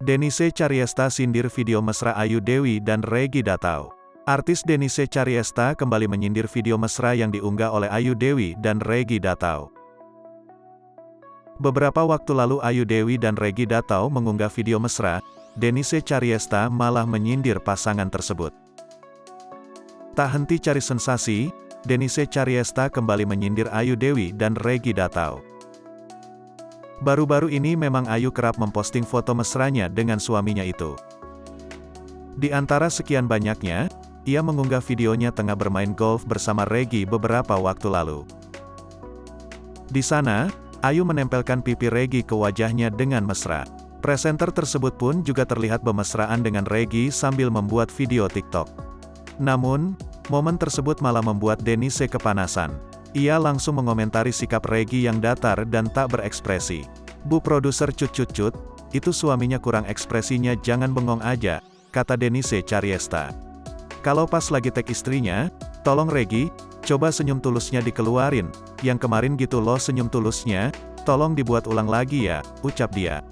Denise Cariesta sindir video mesra Ayu Dewi dan Reggy Datau. Artis Denise Cariesta kembali menyindir video mesra yang diunggah oleh Ayu Dewi dan Reggy Datau. Beberapa waktu lalu Ayu Dewi dan Reggy Datau mengunggah video mesra, Denise Cariesta malah menyindir pasangan tersebut. Tak henti cari sensasi, Denise Cariesta kembali menyindir Ayu Dewi dan Reggy Datau. Baru-baru ini memang Ayu kerap memposting foto mesranya dengan suaminya itu. Di antara sekian banyaknya, ia mengunggah videonya tengah bermain golf bersama Reggy beberapa waktu lalu. Di sana, Ayu menempelkan pipi Reggy ke wajahnya dengan mesra. Presenter tersebut pun juga terlihat bermesraan dengan Reggy sambil membuat video TikTok. Namun, momen tersebut malah membuat Denise kepanasan. Ia langsung mengomentari sikap Reggy yang datar dan tak berekspresi. "Bu produser cut, itu suaminya kurang ekspresinya, jangan bengong aja," kata Denise Cariesta. "Kalau pas lagi tag istrinya, tolong Reggy, coba senyum tulusnya dikeluarin, yang kemarin gitu loh senyum tulusnya, tolong dibuat ulang lagi ya," ucap dia.